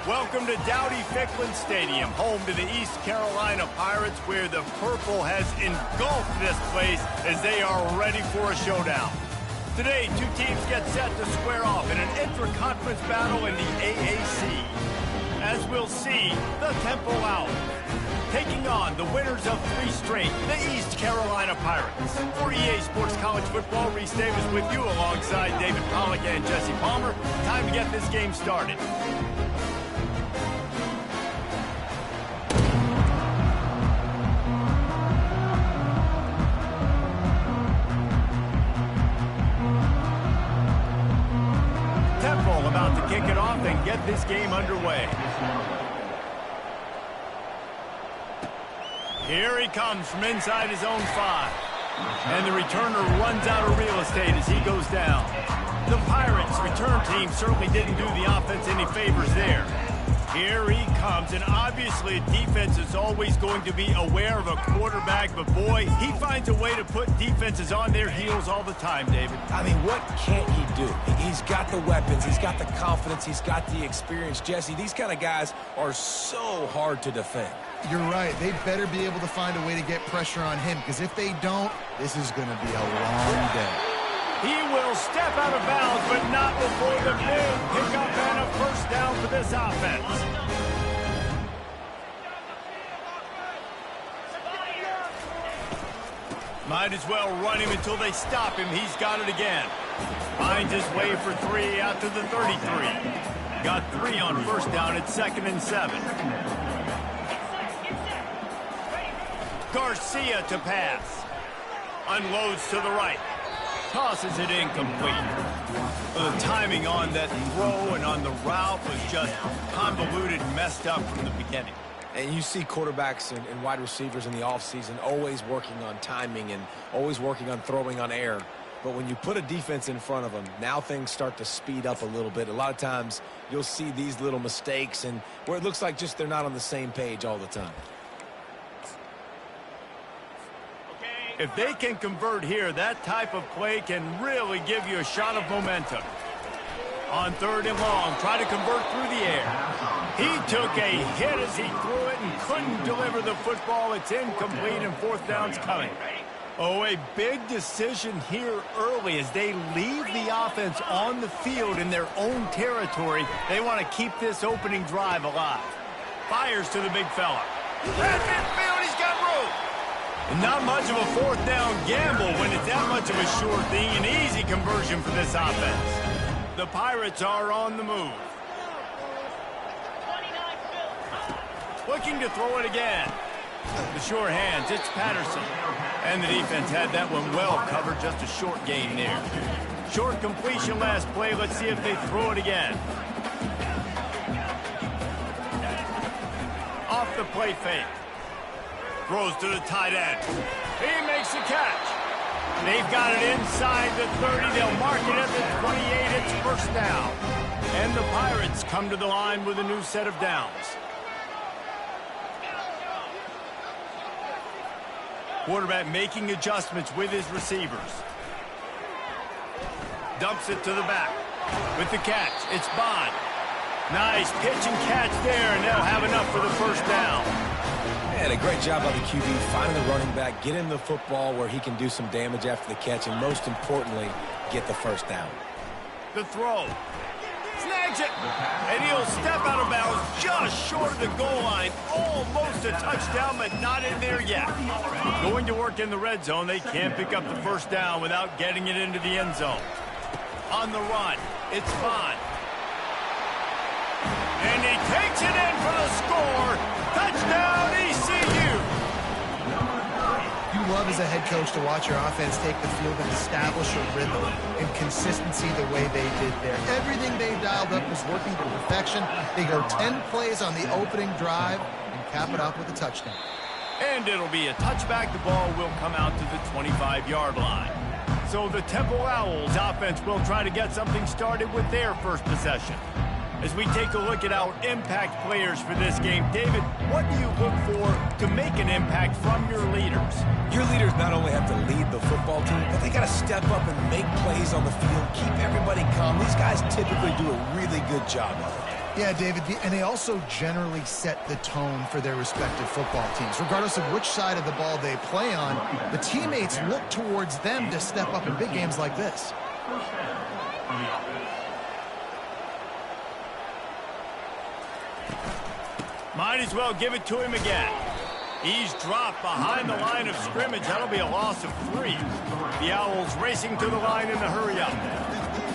Welcome to Dowdy-Ficklin Stadium, home to the East Carolina Pirates, where the purple has engulfed this place as they are ready for a showdown. Today, two teams get set to square off in an intra-conference battle in the AAC. As we'll see, the Temple Owls taking on the winners of 3 straight, the East Carolina Pirates. For EA Sports College Football, Reese Davis with you alongside David Pollack and Jesse Palmer. Time to get this game started. About to kick it off and get this game underway. Here he comes from inside his own 5. And the returner runs out of real estate as he goes down. The Pirates return team certainly didn't do the offense any favors there. Here he comes, and obviously defense is always going to be aware of a quarterback, but boy, he finds a way to put defenses on their heels all the time, David. I mean, what can't he do? He's got the weapons, he's got the confidence, he's got the experience. Jesse, these kind of guys are so hard to defend. You're right. They better be able to find a way to get pressure on him, because if they don't, this is going to be a long day. He will step out of bounds, but not before the big pickup and a first down for this offense. Might as well run him until they stop him. He's got it again. Finds his way for 3 out to the 33. Got 3 on first down at 2nd and 7. Garcia to pass. Unloads to the right. Tosses it incomplete. Well, the timing on that throw and on the route was just convoluted and messed up from the beginning. And you see quarterbacks and wide receivers in the offseason always working on timing and always working on throwing on air. But when you put a defense in front of them, now things start to speed up a little bit. A lot of times you'll see these little mistakes and where it looks like just they're not on the same page all the time. If they can convert here, that type of play can really give you a shot of momentum. On 3rd and long, try to convert through the air. He took a hit as he threw it and couldn't deliver the football. It's incomplete and 4th down's coming. Oh, a big decision here early as they leave the offense on the field in their own territory. They want to keep this opening drive alive. Fires to the big fella. At midfield, he's got room. Not much of a 4th down gamble when it's that much of a sure thing. An easy conversion for this offense. The Pirates are on the move. Looking to throw it again. The sure hands, it's Patterson. And the defense had that one well covered, just a short gain there. Short completion last play. Let's see if they throw it again. Off the play fake. Throws to the tight end. He makes the catch. They've got it inside the 30. They'll mark it at the 28. It's first down. And the Pirates come to the line with a new set of downs. Quarterback making adjustments with his receivers. Dumps it to the back. With the catch, it's Bond. Nice pitch and catch there, and they'll have enough for the first down. And a great job by the QB finding the running back, get him the football where he can do some damage after the catch, and most importantly, get the first down. The throw. Snags it. And he'll step out of bounds just short of the goal line. Almost a touchdown, but not in there yet. Going to work in the red zone. They can't pick up the first down without getting it into the end zone. On the run, it's Bond. And he takes it in for the score. Touchdown, ECU. You love as a head coach to watch your offense take the field and establish a rhythm and consistency the way they did there. Everything they dialed up was working to perfection. They go 10 plays on the opening drive and cap it off with a touchdown. And it'll be a touchback. The ball will come out to the 25-yard line. So the Temple Owls offense will try to get something started with their first possession. As we take a look at our impact players for this game, David, what do you look for to make an impact from your leaders? Your leaders not only have to lead the football team, but they got to step up and make plays on the field, keep everybody calm. These guys typically do a really good job of it. Yeah, David, and they also generally set the tone for their respective football teams. Regardless of which side of the ball they play on, the teammates look towards them to step up in big games like this. Might as well give it to him again. He's dropped behind the line of scrimmage. That'll be a loss of 3. The Owls racing to the line in a hurry-up.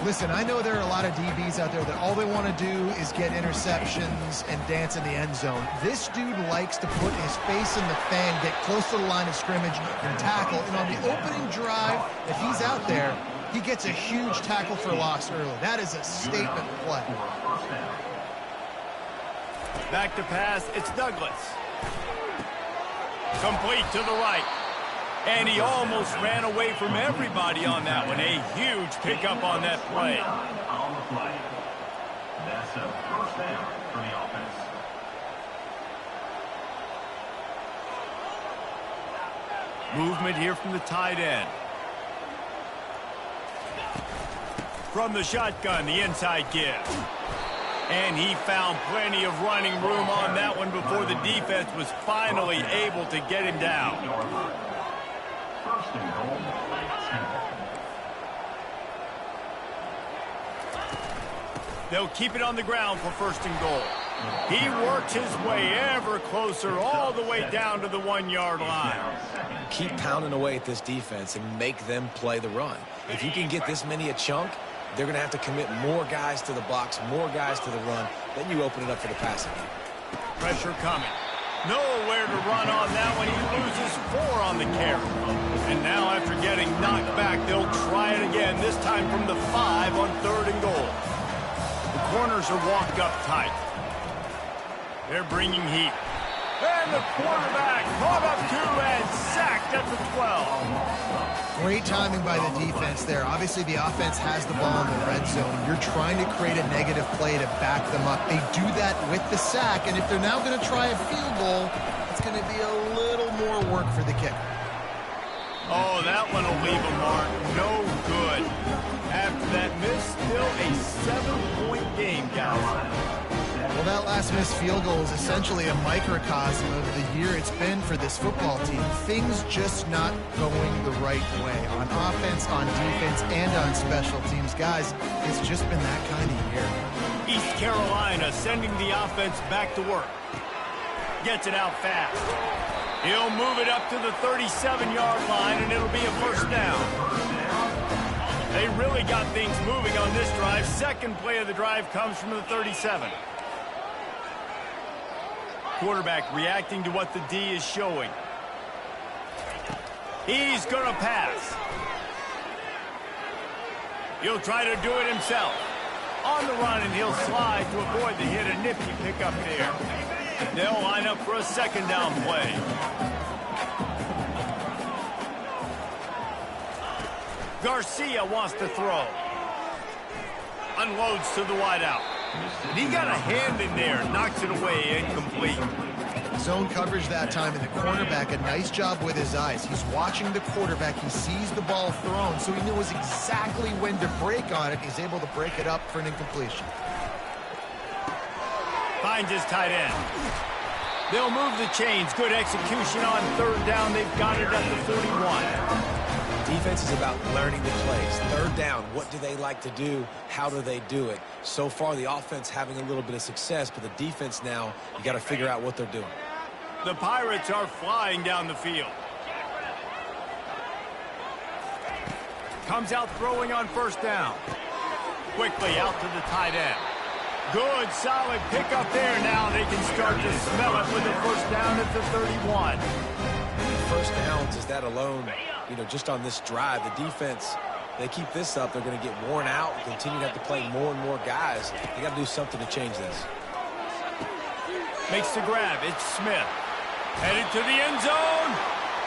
Listen, I know there are a lot of DBs out there that all they want to do is get interceptions and dance in the end zone. This dude likes to put his face in the fan, get close to the line of scrimmage, and tackle. And on the opening drive, if he's out there, he gets a huge tackle for loss early. That is a statement play. Back to pass, it's Douglas. Complete to the right. And he almost ran away from everybody on that one. A huge pickup on that play. On the play. That's a first down for the offense. Movement here from the tight end. From the shotgun, the inside give. And he found plenty of running room on that one before the defense was finally able to get him down. First and goal, 10. They'll keep it on the ground for first and goal. He works his way ever closer all the way down to the 1-yard line. Keep pounding away at this defense and make them play the run. If you can get this many a chunk, they're going to have to commit more guys to the box, more guys to the run. Then you open it up for the passing game. Pressure coming. Nowhere to run on that one. He loses 4 on the carry. And now after getting knocked back, they'll try it again, this time from the 5 on 3rd and goal. The corners are walked up tight. They're bringing heat. And the quarterback caught up 2 and sacked at the 12. Great timing by the defense there. Obviously, the offense has the ball in the red zone. You're trying to create a negative play to back them up. They do that with the sack, and if they're now going to try a field goal, it's going to be a little more work for the kicker. Oh, that one will leave a mark. No good. After that miss, still a 7-point game, guys. Well, that last missed field goal is essentially a microcosm of the year it's been for this football team. Things just not going the right way on offense, on defense, and on special teams. Guys, it's just been that kind of year. East Carolina sending the offense back to work. Gets it out fast. He'll move it up to the 37-yard line, and it'll be a first down. They really got things moving on this drive. Second play of the drive comes from the 37. Quarterback reacting to what the D is showing. He's going to pass. He'll try to do it himself. On the run, and he'll slide to avoid the hit. A nifty pickup there. They'll line up for a second down play. Garcia wants to throw. Unloads to the wideout. And he got a hand in there, knocks it away, incomplete. Zone coverage that time, and the cornerback, a nice job with his eyes. He's watching the quarterback. He sees the ball thrown, so he knows exactly when to break on it. He's able to break it up for an incompletion. Finds his tight end. They'll move the chains. Good execution on 3rd down. They've got it at the 41. Defense is about learning the plays. 3rd down, what do they like to do? How do they do it? So far, the offense having a little bit of success, but the defense now, you got to figure out what they're doing. The Pirates are flying down the field. Comes out throwing on 1st down. Quickly out to the tight end. Good, solid pickup there. Now they can start to smell it with the 1st down at the 31. 1st downs is that alone. You know, just on this drive, the defense, they keep this up, they're going to get worn out, continue to have to play more and more guys. They got to do something to change this. Makes the grab. It's Smith. Headed to the end zone.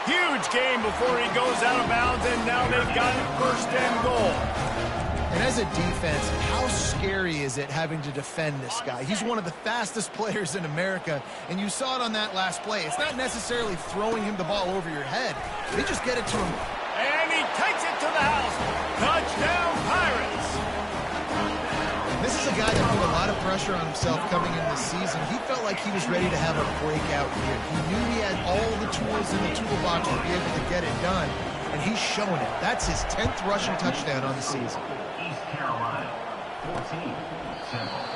Huge game before he goes out of bounds, and now they've got it 1st and goal. And as a defense, how scary is it having to defend this guy? He's one of the fastest players in America, and you saw it on that last play. It's not necessarily throwing him the ball over your head. They just get it to him. And he takes it to the house. Touchdown, Pirates. This is a guy that put a lot of pressure on himself coming in this season. He felt like he was ready to have a breakout year. He knew he had all the tools in the toolbox to be able to get it done, and he's showing it. That's his 10th rushing touchdown on the season. East Carolina, 14.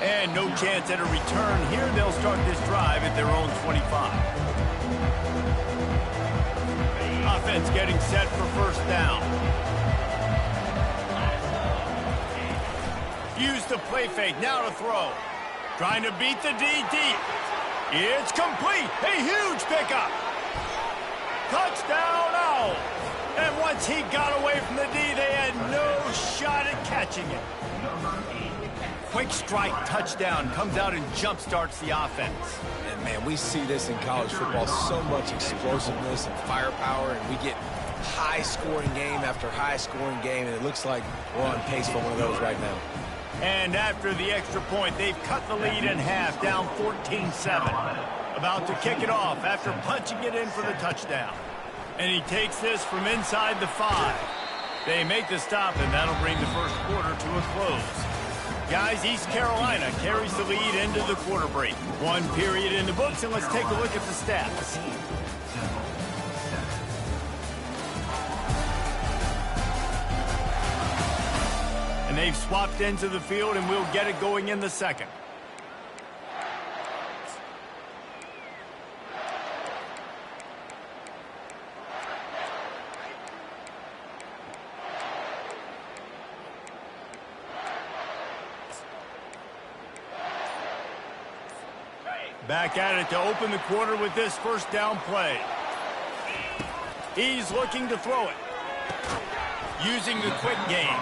And no chance at a return here. They'll start this drive at their own 25. Offense getting set for first down. Use the play fake, now to throw. Trying to beat the D deep. It's complete. A huge pickup. Touchdown Owl. And once he got away from the D, they had no shot at catching it. Quick strike touchdown comes out and jump starts the offense. And man, we see this in college football, so much explosiveness and firepower, and we get high-scoring game after high-scoring game, and it looks like we're on pace for one of those right now. And after the extra point, they've cut the lead in half, down 14-7. About to kick it off after punching it in for the touchdown. And he takes this from inside the 5. They make the stop, and that'll bring the first quarter to a close. Guys, East Carolina carries the lead into the quarter break. One period in the books, and let's take a look at the stats. And they've swapped ends of the field, and we'll get it going in the second. Back at it to open the quarter with this first down play. He's looking to throw it. Using the quick game.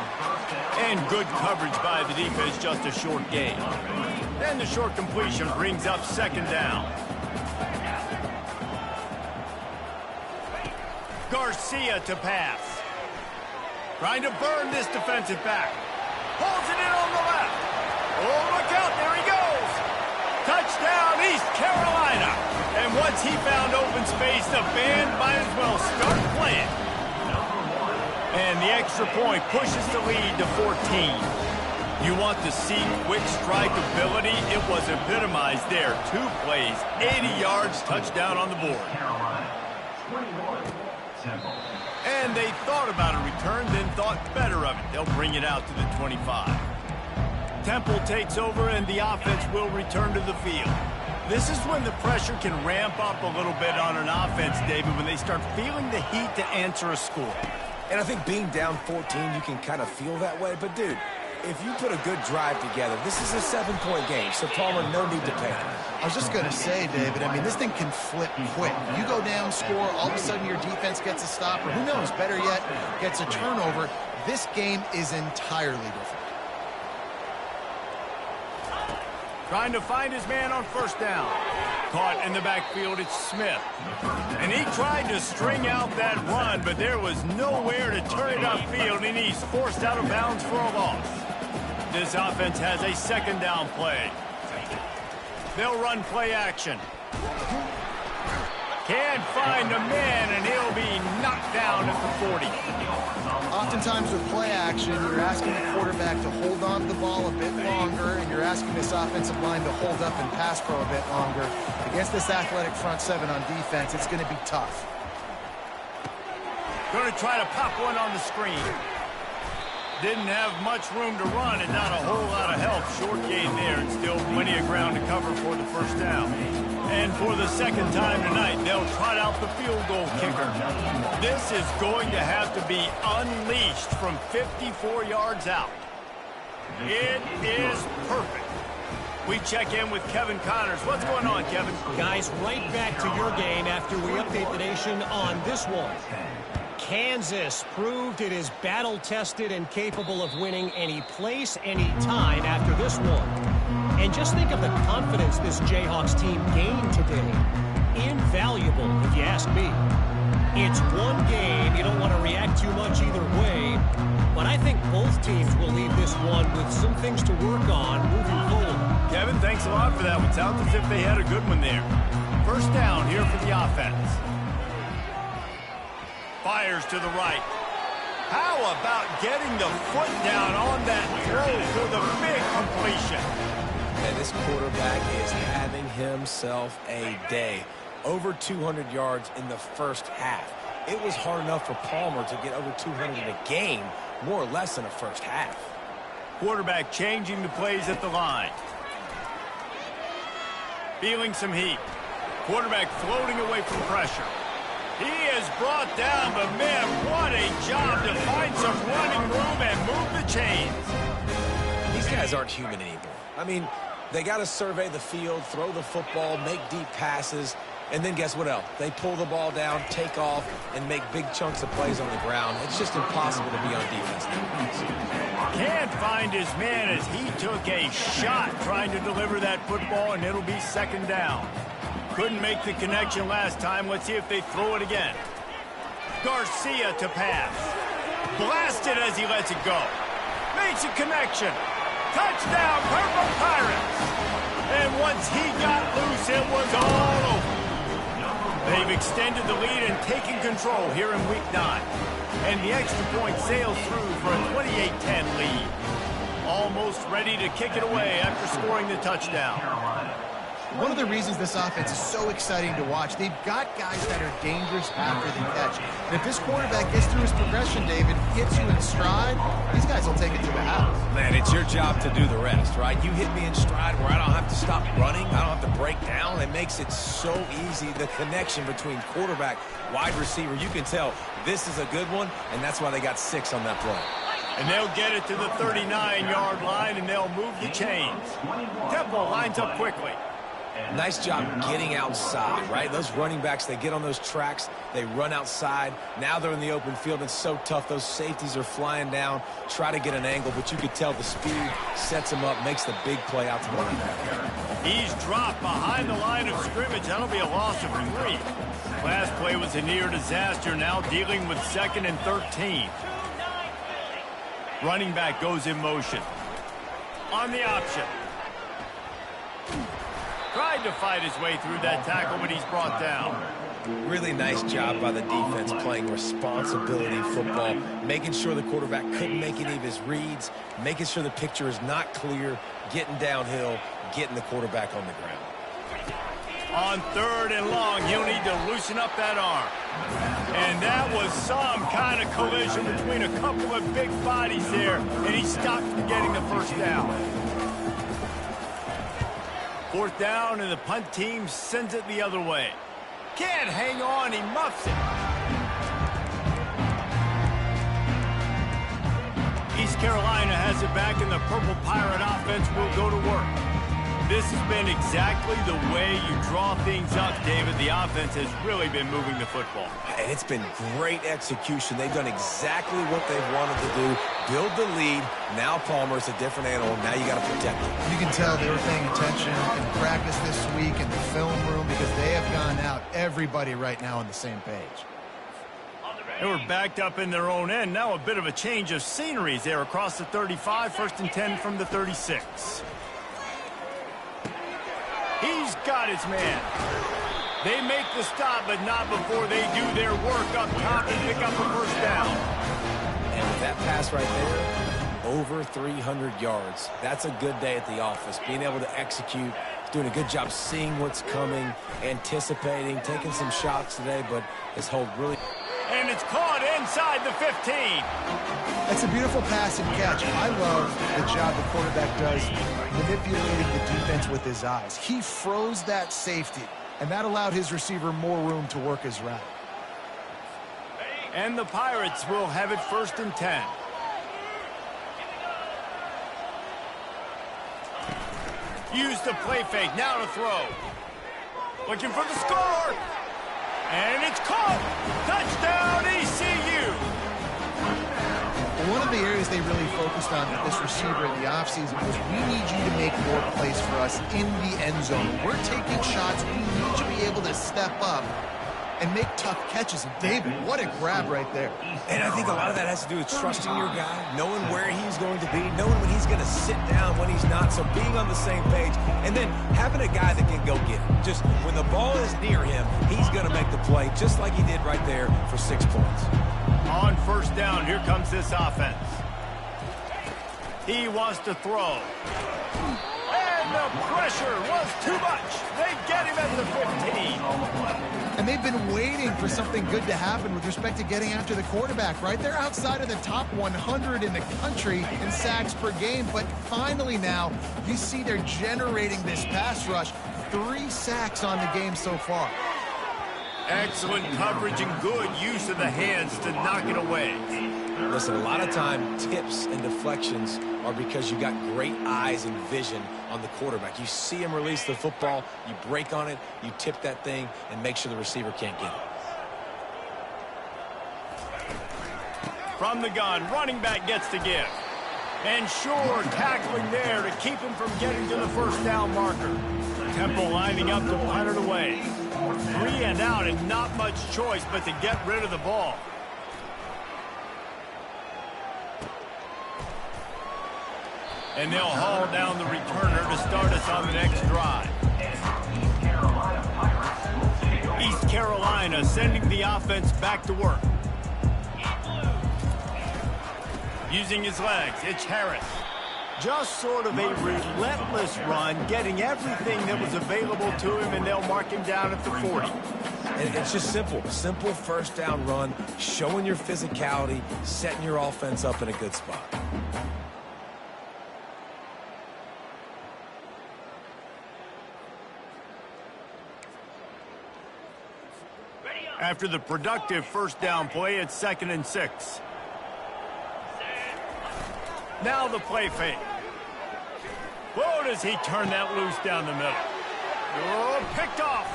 And good coverage by the defense, just a short gain. Then the short completion brings up second down. Garcia to pass. Trying to burn this defensive back. Pulls it in on the left. Oh, look out, there he goes. Touchdown, East Carolina. And once he found open space, the band might as well start playing. And the extra point pushes the lead to 14. You want to see quick strike ability? It was epitomized there. 2 plays, 80 yards, touchdown on the board. And they thought about a return, then thought better of it. They'll bring it out to the 25. Temple takes over, and the offense will return to the field. This is when the pressure can ramp up a little bit on an offense, David, when they start feeling the heat to answer a score. And I think being down 14, you can kind of feel that way. But, dude, if you put a good drive together, this is a 7-point game, so Palmer, no need to panic. I was just going to say, David, I mean, this thing can flip quick. You go down, score, all of a sudden your defense gets a stop, or who knows, better yet, gets a turnover. This game is entirely different. Trying to find his man on first down. Caught in the backfield, it's Smith. And he tried to string out that run, but there was nowhere to turn it upfield, and he's forced out of bounds for a loss. This offense has a second down play. They'll run play action. Can't find a man, and he'll be knocked down at the 40. Oftentimes with play action, you're asking the quarterback to hold on to the ball a bit longer, and you're asking this offensive line to hold up and pass pro a bit longer. Against this athletic front 7 on defense, it's going to be tough. Going to try to pop one on the screen. Didn't have much room to run and not a whole lot of help. Short gain there, and still plenty of ground to cover for the first down. And for the second time tonight, they'll trot out the field goal kicker. This is going to have to be unleashed from 54 yards out. It is perfect. We check in with Kevin Connors. What's going on, Kevin? Guys, right back to your game after we update the nation on this one. Kansas proved it is battle-tested and capable of winning any place, any time after this one. And just think of the confidence this Jayhawks team gained today. Invaluable, if you ask me. It's one game. You don't want to react too much either way. But I think both teams will leave this one with some things to work on moving forward. Kevin, thanks a lot for that one. Sounds as if they had a good one there. First down here for the offense. Fires to the right. How about getting the foot down on that throw for the big completion? And this quarterback is having himself a day. Over 200 yards in the first half. It was hard enough for Palmer to get over 200 in a game, more or less in the first half. Quarterback changing the plays at the line. Feeling some heat. Quarterback floating away from pressure. He is brought down, but man, what a job to find some running room and move the chains. These guys aren't human anymore. I mean, they got to survey the field, throw the football, make deep passes, and then guess what else? They pull the ball down, take off, and make big chunks of plays on the ground. It's just impossible to be on defense nowadays. Can't find his man as he took a shot trying to deliver that football, and it'll be second down. Couldn't make the connection last time. Let's see if they throw it again. Garcia to pass. Blasted as he lets it go. Makes a connection. Touchdown, Purple Pirates. And once he got loose, it was all over. They've extended the lead and taken control here in Week 9. And the extra point sails through for a 28-10 lead. Almost ready to kick it away after scoring the touchdown. One of the reasons this offense is so exciting to watch, they've got guys that are dangerous after the catch. And if this quarterback gets through his progression, David, gets you in stride, these guys will take it to the house. Man, it's your job to do the rest, right? You hit me in stride where I don't have to stop running. I don't have to break down. It makes it so easy, the connection between quarterback, wide receiver. You can tell this is a good one, and that's why they got 6 on that play. And they'll get it to the 39-yard line, and they'll move the chains. Temple lines up quickly. Nice job getting outside, right? Those running backs, they get on those tracks, they run outside. Now they're in the open field. It's so tough. Those safeties are flying down, try to get an angle, but you could tell the speed sets him up, makes the big play out to the running back. He's dropped behind the line of scrimmage. That'll be a loss of 3. Last play was a near disaster, now dealing with 2nd and 13. Running back goes in motion. On the option. Tried to fight his way through that tackle, but he's brought down. Really nice job by the defense playing responsibility football, making sure the quarterback couldn't make any of his reads, making sure the picture is not clear, getting downhill, getting the quarterback on the ground. On 3rd and long, he'll need to loosen up that arm. And that was some kind of collision between a couple of big bodies there, and he stopped from getting the first down. 4th down, and the punt team sends it the other way. Can't hang on, he muffs it. East Carolina has it back, and the Purple Pirate offense will go to work. This has been exactly the way you draw things up, David. The offense has really been moving the football. And it's been great execution. They've done exactly what they've wanted to do. Build the lead. Now Palmer's a different animal. Now you got to protect him. You can tell they were paying attention in practice this week in the film room because they have gone out, everybody right now on the same page. They were backed up in their own end. Now a bit of a change of sceneries there across the 35. 1st and 10 from the 36. He's got his man. They make the stop, but not before they do their work up top and pick up a first down. And with that pass right there, over 300 yards. That's a good day at the office. Being able to execute, doing a good job seeing what's coming, anticipating, taking some shots today, but his hold really... And it's caught inside the 15. That's a beautiful pass and catch. I love the job the quarterback does manipulating the defense with his eyes. He froze that safety, and that allowed his receiver more room to work his route. And the Pirates will have it 1st and 10. Use the play fake, now to throw. Looking for the score. And it's caught. Touchdown, ECU. One of the areas they really focused on with this receiver in the offseason was we need you to make more plays for us in the end zone. We're taking shots. We need you to be able to step up and make tough catches. And David, what a grab right there. And I think a lot of that has to do with trusting your guy, knowing where he's going to be, knowing when he's going to sit down, when he's not, so being on the same page, and then having a guy that can go get it. Just when the ball is near him, he's going to make the play, just like he did right there for 6 points. On first down, here comes this offense. He wants to throw. And the pressure was too much. They get him at the 15. And they've been waiting for something good to happen with respect to getting after the quarterback, right? They're outside of the top 100 in the country in sacks per game, but finally now you see they're generating this pass rush. 3 sacks on the game so far. Excellent coverage and good use of the hands to knock it away. Listen, a lot of time tips and deflections are because you got great eyes and vision on the quarterback. You see him release the football, you break on it, you tip that thing, and make sure the receiver can't get it. From the gun, running back gets to give. And sure, tackling there to keep him from getting to the first down marker. Temple lining up to punt it away. 3 and out and not much choice but to get rid of the ball. And they'll haul down the returner to start us on the next drive. East Carolina sending the offense back to work. Using his legs, it's Harris. Just sort of a relentless run, getting everything that was available to him, and they'll mark him down at the 40. And it's just simple. Simple first down run, showing your physicality, setting your offense up in a good spot. After the productive first down play, it's 2nd and 6. Now the play fake. Whoa, does he turn that loose down the middle. Oh, picked off.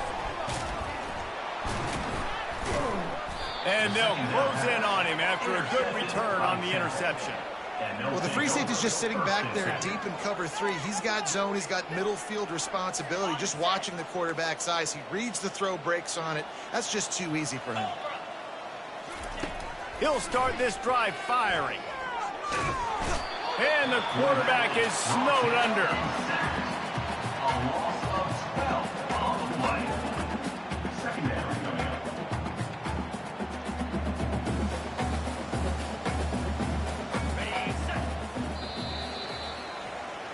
And they'll close in on him after a good return on the interception. Well, the free safety's just sitting back there deep in cover 3. He's got zone. He's got middle field responsibility. Just watching the quarterback's eyes. He reads the throw, breaks on it. That's just too easy for him. He'll start this drive firing. And the quarterback is snowed under.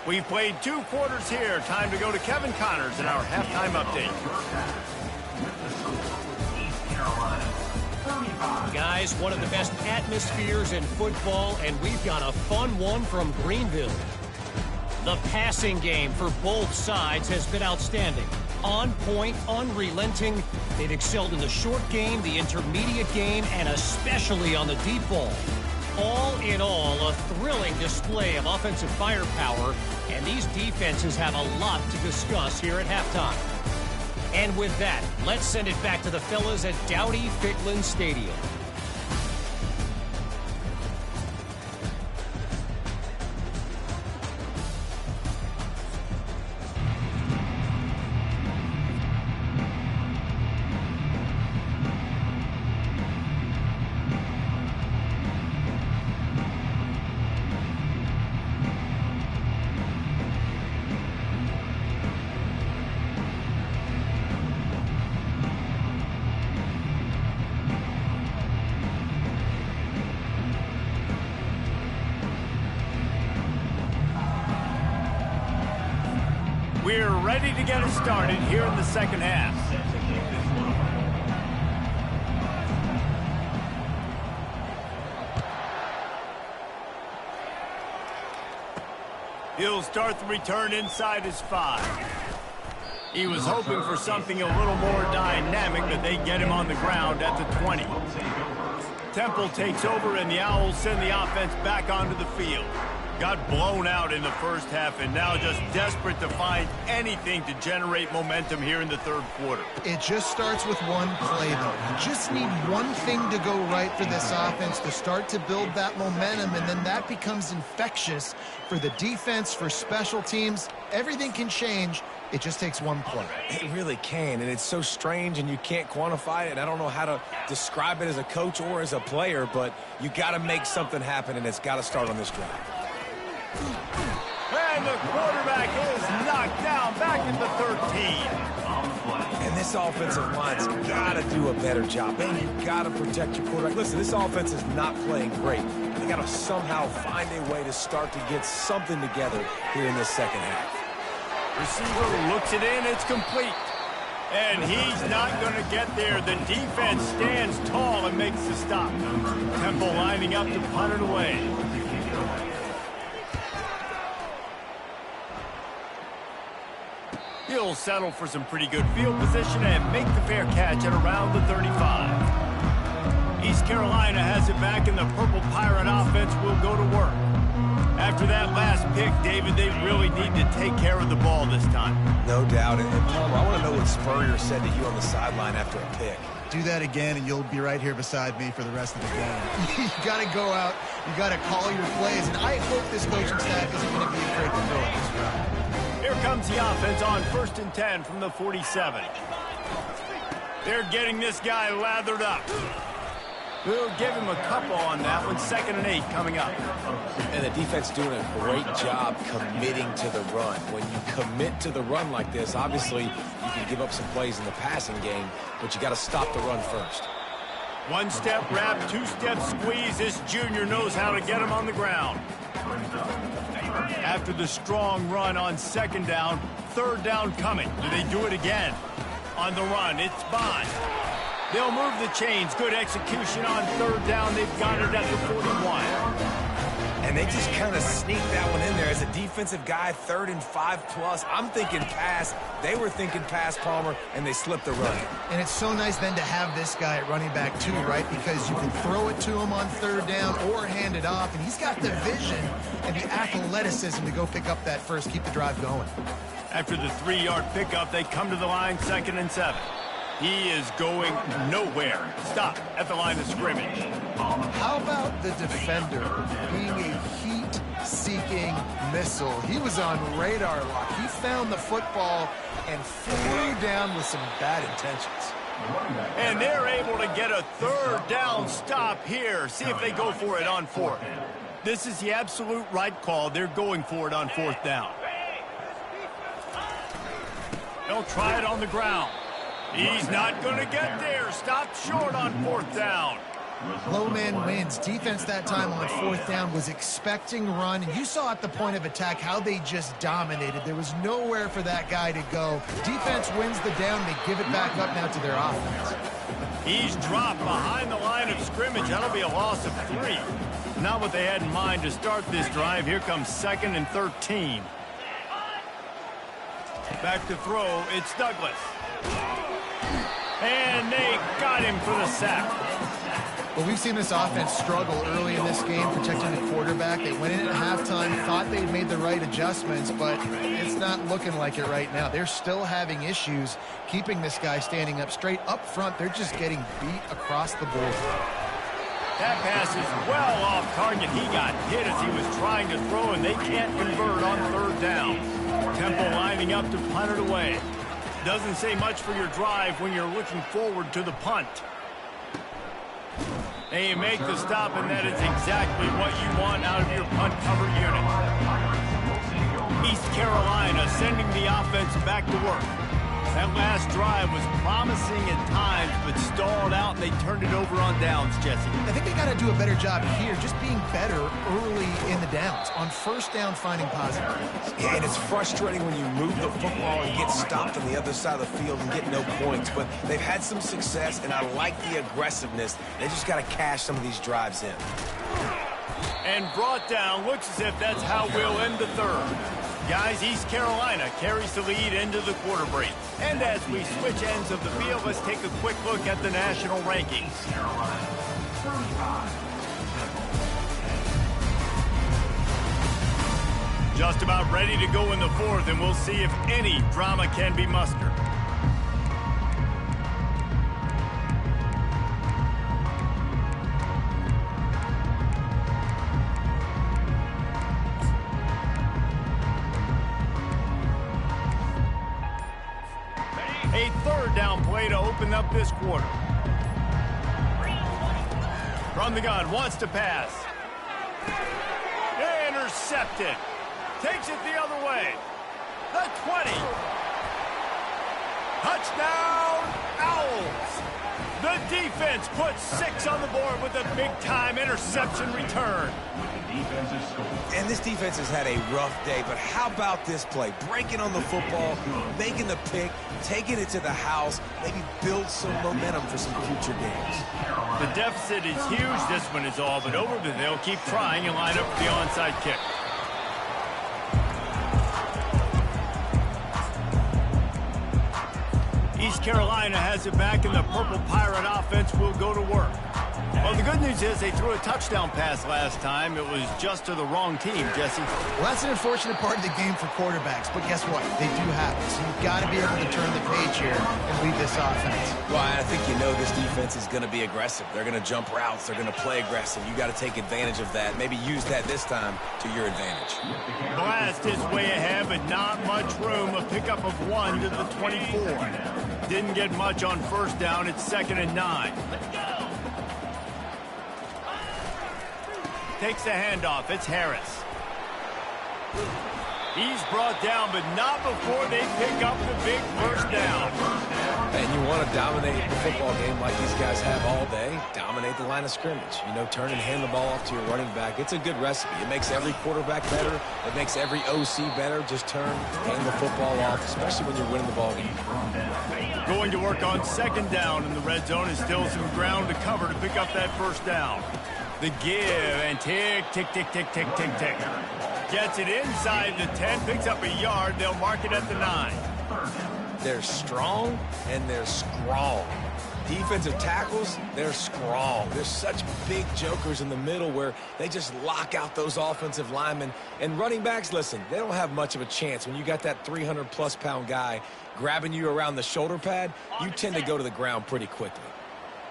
We've played 2 quarters here. Time to go to Kevin Connors in our halftime update. Guys, one of the best atmospheres in football, and we've got a fun one from Greenville. The passing game for both sides has been outstanding. On point, unrelenting. They've excelled in the short game, the intermediate game, and especially on the deep ball. All in all, a thrilling display of offensive firepower, and these defenses have a lot to discuss here at halftime. And with that, let's send it back to the fellas at Dowdy-Ficklen Stadium. We're ready to get it started here in the second half. He'll start the return inside his 5. He was hoping for something a little more dynamic, but they get him on the ground at the 20. Temple takes over, and the Owls send the offense back onto the field. Got blown out in the first half and now just desperate to find anything to generate momentum here in the third quarter. It just starts with one play, though. You just need one thing to go right for this offense to start to build that momentum, and then that becomes infectious for the defense, for special teams. Everything can change. It just takes one play. It really can, and it's so strange, and you can't quantify it. And I don't know how to describe it as a coach or as a player, but you got to make something happen, and it's got to start on this drive. And the quarterback is knocked down back at the 13. And this offensive line's got to do a better job. Man, you've got to protect your quarterback. Listen, this offense is not playing great. They got to somehow find a way to start to get something together here in this second half. Receiver looks it in. It's complete. And he's not going to get there. The defense stands tall and makes the stop. Temple lining up to punt it away. He'll settle for some pretty good field position and make the fair catch at around the 35. East Carolina has it back, and the Purple Pirate offense will go to work. After that last pick, David, they really need to take care of the ball this time. No doubt. And Palmer, I want to know what Spurrier said to you on the sideline after a pick. Do that again, and you'll be right here beside me for the rest of the game. You got to go out. You got to call your plays, and I hope this coaching staff isn't going to be afraid to throw it this round. Here comes the offense on 1st and 10 from the 47. They're getting this guy lathered up. We'll give him a couple on that one. 2nd and 8 coming up. And the defense doing a great job committing to the run. When you commit to the run like this, obviously you can give up some plays in the passing game, but you got to stop the run first. 1-step wrap, 2-step squeeze. This junior knows how to get him on the ground. After the strong run on 2nd down, 3rd down coming. Do they do it again? On the run, it's Bond. They'll move the chains. Good execution on 3rd down. They've got it at the 41. And they just kind of sneaked that one in there. As a defensive guy, 3rd and 5+. I'm thinking pass. They were thinking pass, Palmer, and they slipped the run. And it's so nice then to have this guy at running back too, right? Because you can throw it to him on 3rd down or hand it off, and he's got the vision and the athleticism to go pick up that first, keep the drive going. After the 3-yard pickup, they come to the line, 2nd and 7. He is going nowhere. Stop at the line of scrimmage. How about the defender being a heat-seeking missile? He was on radar lock. He found the football and flew down with some bad intentions. And they're able to get a 3rd down stop here. See if they go for it on 4th. This is the absolute right call. They're going for it on 4th down. They'll try it on the ground. He's not going to get there. Stopped short on 4th down. Low man wins. Defense that time on 4th down was expecting run. And you saw at the point of attack how they just dominated. There was nowhere for that guy to go. Defense wins the down. They give it back up now to their offense. He's dropped behind the line of scrimmage. That'll be a loss of 3. Not what they had in mind to start this drive. Here comes 2nd and 13. Back to throw. It's Douglas. And they got him for the sack. Well, we've seen this offense struggle early in this game, protecting the quarterback. They went in at halftime, thought they'd made the right adjustments, but it's not looking like it right now. They're still having issues keeping this guy standing up straight. Up front, they're just getting beat across the board. That pass is well off target. He got hit as he was trying to throw, and they can't convert on 3rd down. Temple lining up to punt it away. Doesn't say much for your drive when you're looking forward to the punt. And you make the stop, and that is exactly what you want out of your punt cover unit. East Carolina sending the offense back to work. That last drive was promising at times, but stalled out, and they turned it over on downs, Jesse. I think they got to do a better job here, just being better early in the downs. On 1st down, finding positive. Yeah, and it's frustrating when you move the football and get stopped on the other side of the field and get no points. But they've had some success, and I like the aggressiveness. They just got to cash some of these drives in. And brought down. Looks as if that's how we'll end the 3rd. Guys, East Carolina carries the lead into the quarter break. And as we switch ends of the field, let's take a quick look at the national rankings. Just about ready to go in the 4th, and we'll see if any drama can be mustered. A 3rd down play to open up this quarter. From the gun, wants to pass. Intercepted. Takes it the other way. The 20. Touchdown, Owls! The defense puts 6 on the board with a big-time interception return. And this defense has had a rough day, but how about this play? Breaking on the football, making the pick, taking it to the house, maybe build some momentum for some future games. The deficit is huge. This one is all but over, but they'll keep trying and line up for the onside kick. East Carolina has it back, and the Purple Pirate offense will go to work. Well, the good news is they threw a touchdown pass last time. It was just to the wrong team, Jesse. Well, that's an unfortunate part of the game for quarterbacks, but guess what? They do have it, so you've got to be able to turn the page here and lead this offense. Well, I think you know this defense is going to be aggressive. They're going to jump routes. They're going to play aggressive. You got to take advantage of that. Maybe use that this time to your advantage. Blast is way ahead, but not much room. A pickup of 1 to the 24. Didn't get much on first down. It's 2nd and 9. Takes the handoff. It's Harris. He's brought down, but not before they pick up the big first down. And you want to dominate the football game like these guys have all day. Dominate the line of scrimmage. You know, turn and hand the ball off to your running back. It's a good recipe. It makes every quarterback better. It makes every OC better. Just turn, hand the football off, especially when you're winning the ball game. Going to work on 2nd down in the red zone, and still some ground to cover to pick up that first down. The give and tick, tick, tick, tick, tick, tick, tick. Gets it inside the 10, picks up a yard. They'll mark it at the 9. They're strong and they're strong. Defensive tackles, they're strong. There's such big jokers in the middle where they just lock out those offensive linemen. And running backs, listen, they don't have much of a chance. When you got that 300-plus pound guy grabbing you around the shoulder pad, you tend to go to the ground pretty quickly.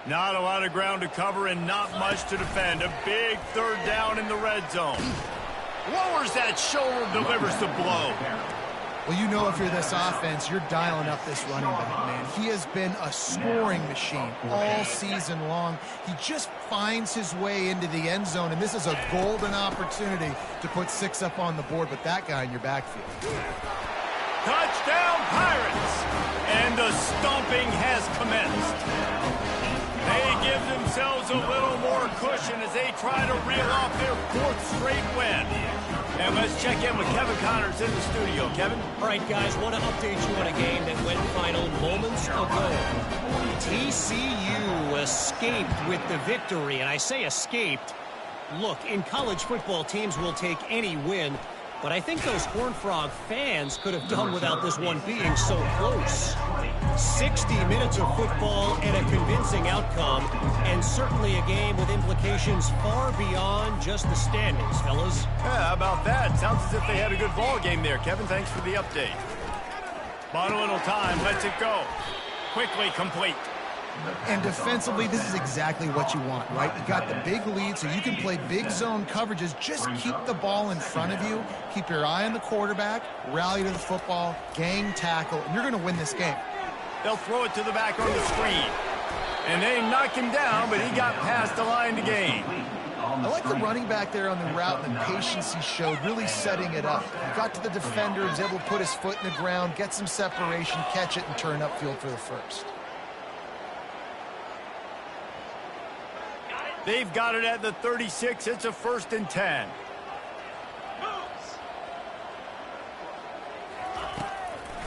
Not a lot of ground to cover and not much to defend. A big 3rd down in the red zone. Lowers that shoulder, delivers the blow. Well, you know if you're this offense, you're dialing up this running back, man. He has been a scoring machine all season long. He just finds his way into the end zone, and this is a golden opportunity to put 6 up on the board with that guy in your backfield. Touchdown, Pirates! And the stomping has commenced. They give themselves a little more cushion as they try to reel off their 4th straight win. And let's check in with Kevin Connors in the studio. Kevin? All right, guys, want to update you on a game that went final moments ago. TCU escaped with the victory, and I say escaped. Look, in college football, teams will take any win, but I think those Horned Frog fans could have done without this one being so close. 60 minutes of football and a convincing outcome, and certainly a game with implications far beyond just the standings, fellas. Yeah, how about that? Sounds as if they had a good ball game there. Kevin, thanks for the update. Monumental time, lets it go. Quickly complete. And defensively, this is exactly what you want, right? You got the big lead, so you can play big zone coverages. Just keep the ball in front of you. Keep your eye on the quarterback. Rally to the football. Gang tackle. And you're going to win this game. They'll throw it to the back on the screen. And they knock him down, but he got past the line to gain. I like the running back there on the route and the patience he showed, really setting it up. Got to the defender, was able to put his foot in the ground, get some separation, catch it, and turn upfield for the first. They've got it at the 36. It's a 1st and 10.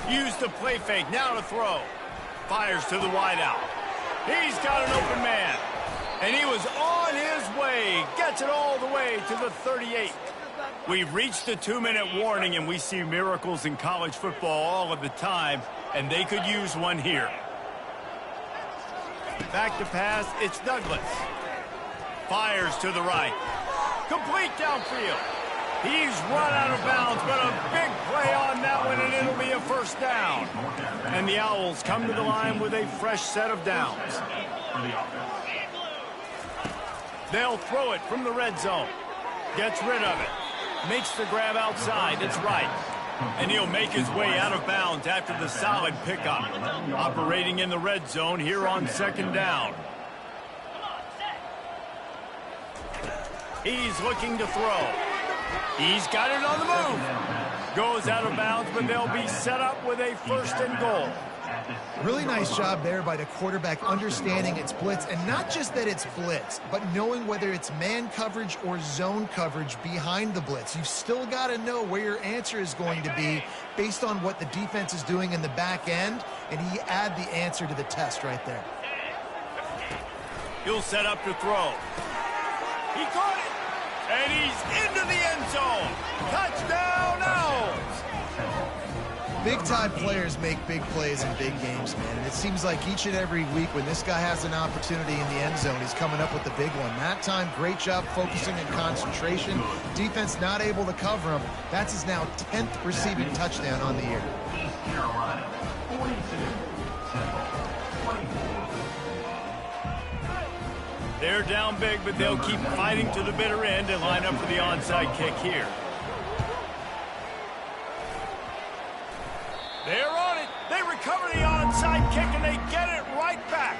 Use the play fake. Now to throw. Fires to the wideout. He's got an open man. And he was on his way. Gets it all the way to the 38. We've reached the 2-minute warning, and we see miracles in college football all of the time, and they could use one here. Back to pass. It's Douglas. Fires to the right. Complete downfield. He's run out of bounds, but a big play on that one, and it'll be a 1st down. And the Owls come to the line with a fresh set of downs. They'll throw it from the red zone. Gets rid of it. Makes the grab outside. It's right. And he'll make his way out of bounds after the solid pickup. Operating in the red zone here on 2nd down. He's looking to throw. He's got it on the move. Goes out of bounds, but they'll be set up with a 1st and goal. Really nice job there by the quarterback understanding it's blitz, and not just that it's blitz, but knowing whether it's man coverage or zone coverage behind the blitz. You've still got to know where your answer is going to be based on what the defense is doing in the back end, and he add the answer to the test right there. He'll set up to throw. He caught it, and he's into the end zone. Touchdown, Owls! Big-time players make big plays in big games, man. And it seems like each and every week when this guy has an opportunity in the end zone, he's coming up with the big one. That time, great job focusing and concentration. Defense not able to cover him. That's his now 10th receiving touchdown on the year. East Carolina, 42, Temple, 24. They're down big, but they'll keep fighting to the bitter end and line up for the onside kick here. They're on it. They recover the onside kick, and they get it right back.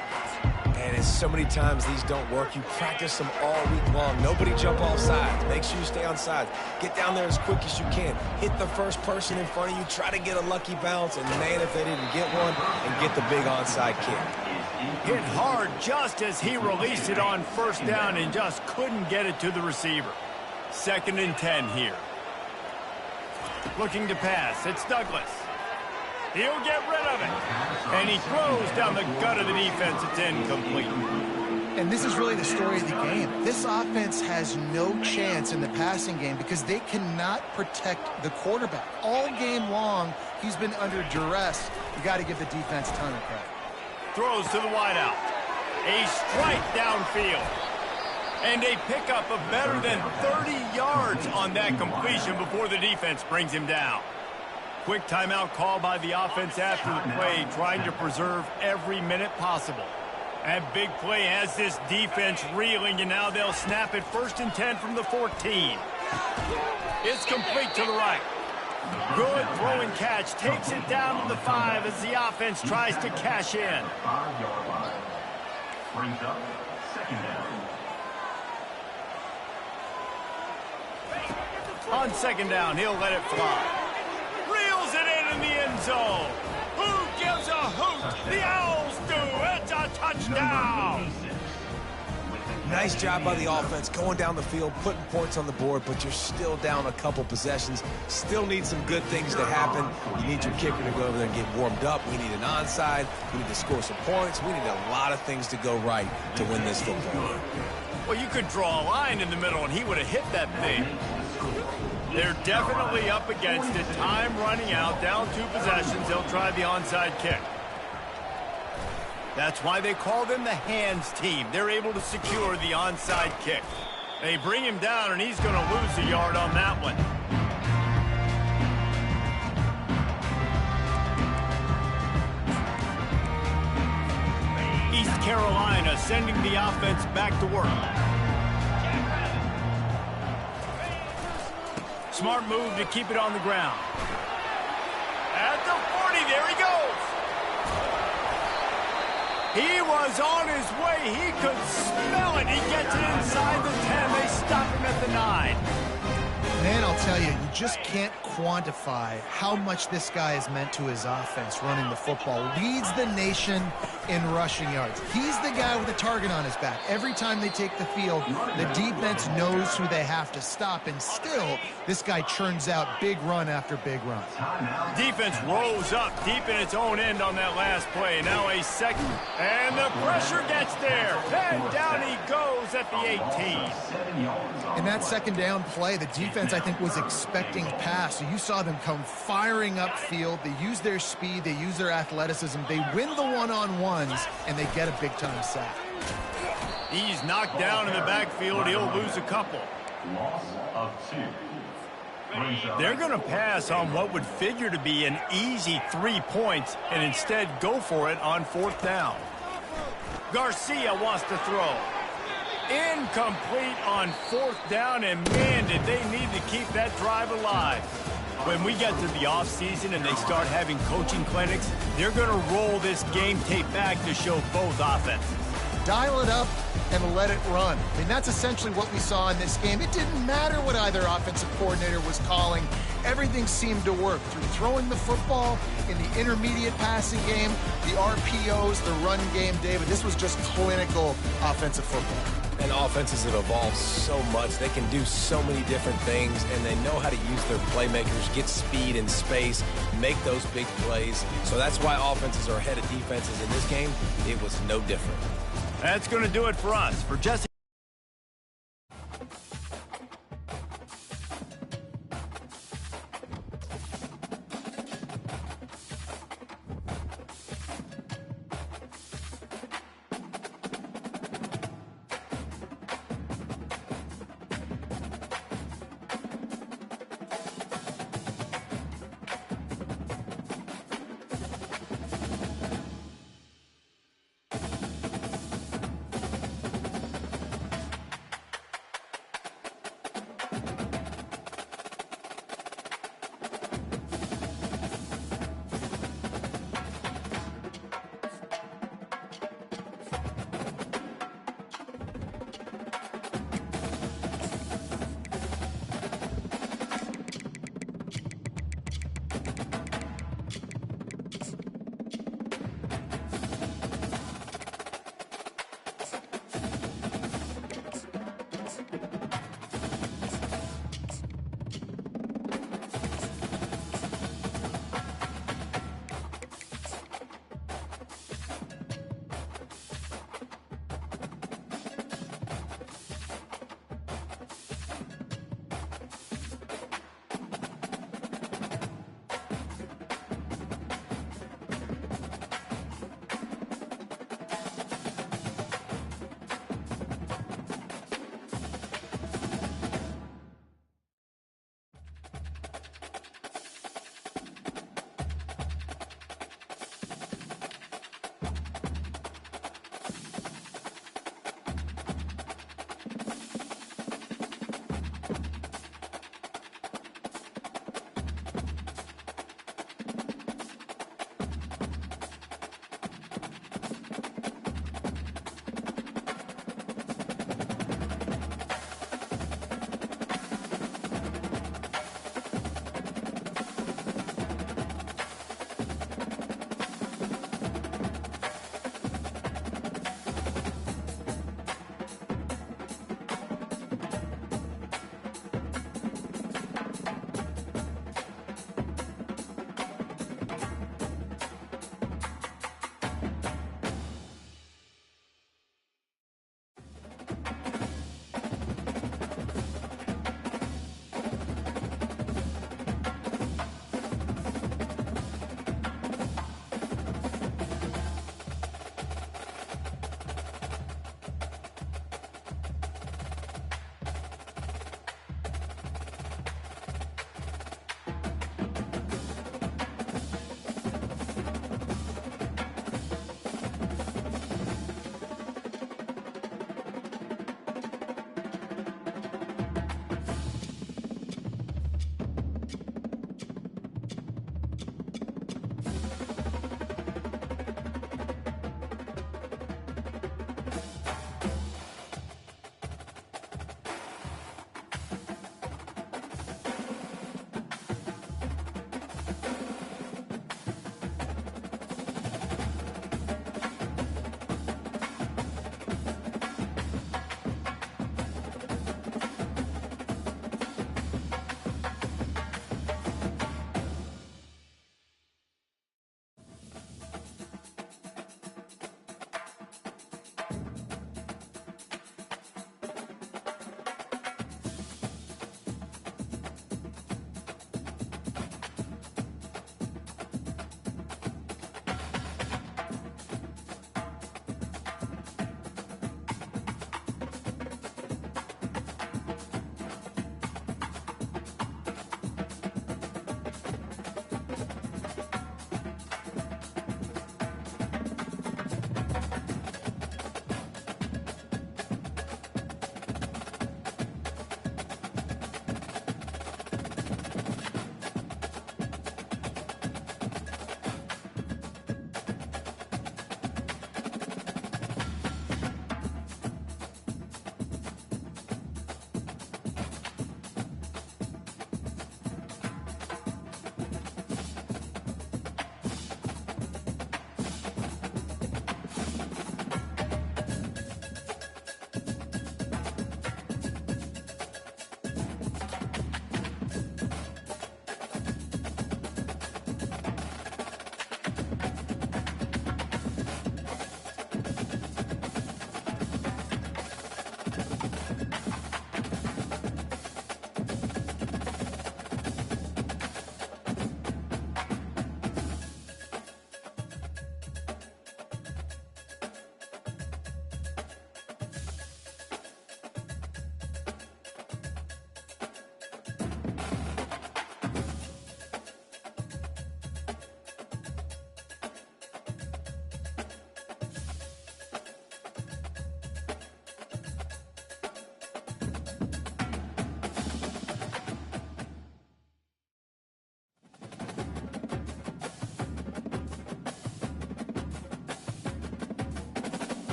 And it's so many times these don't work. You practice them all week long. Nobody jump off sides. Make sure you stay on sides. Get down there as quick as you can. Hit the first person in front of you. Try to get a lucky bounce. And, man, if they didn't get one, and get the big onside kick. Hit hard just as he released it on first down and just couldn't get it to the receiver. 2nd and 10 here. Looking to pass. It's Douglas. He'll get rid of it. And he throws down the gut of the defense. It's incomplete. And this is really the story of the game. This offense has no chance in the passing game because they cannot protect the quarterback. All game long, he's been under duress. You got to give the defense a ton of credit. Throws to the wideout. A strike downfield. And a pickup of better than 30 yards on that completion before the defense brings him down. Quick timeout call by the offense after the play, trying to preserve every minute possible. That big play has this defense reeling, and now they'll snap it 1st and 10 from the 14. It's complete to the right. Good throwing catch. Takes it down to the 5 as the offense tries to cash in. 5-yard line. Brings up 2nd down. On 2nd down, he'll let it fly. Reels it in the end zone. Who gives a hoot? The Owls do. It's a touchdown. Nice job by the offense going down the field, putting points on the board, but you're still down a couple possessions. Still need some good things to happen. You need your kicker to go over there and get warmed up. We need an onside. We need to score some points. We need a lot of things to go right to win this football game. Well, you could draw a line in the middle, and he would have hit that thing. They're definitely up against it. Time running out, down 2 possessions. They'll try the onside kick. That's why they call them the hands team. They're able to secure the onside kick. They bring him down, and he's going to lose a yard on that one. East Carolina sending the offense back to work. Smart move to keep it on the ground. At the 40, there he goes. He was on his way. He could smell it. He gets it inside the 10. They stop him at the 9. Man, I'll tell you, you just can't quantify how much this guy has meant to his offense running the football. Leads the nation in rushing yards. He's the guy with the target on his back. Every time they take the field, the defense knows who they have to stop, and still, this guy churns out big run after big run. Defense rolls up deep in its own end on that last play. Now a 2nd, and the pressure gets there. And down he goes at the 18. In that 2nd down play, the defense, I think, was expecting pass. So you saw them come firing upfield. They use their speed. They use their athleticism. They win the one-on-ones, and they get a big-time sack. He's knocked down in the backfield. He'll lose a couple. Loss of 2. They're going to pass on what would figure to be an easy 3 points and instead go for it on 4th down. Garcia wants to throw. Incomplete on 4th down, and man, did they need to keep that drive alive. When we get to the offseason and they start having coaching clinics, they're going to roll this game tape back to show both offenses. Dial it up and let it run. I mean, that's essentially what we saw in this game. It didn't matter what either offensive coordinator was calling. everything seemed to work through throwing the football in the intermediate passing game, the RPOs, the run game. David, this was just clinical offensive football. And offenses have evolved so much. They can do so many different things, and they know how to use their playmakers, get speed and space, make those big plays. So that's why offenses are ahead of defenses in this game. It was no different. That's going to do it for us. For Jesse.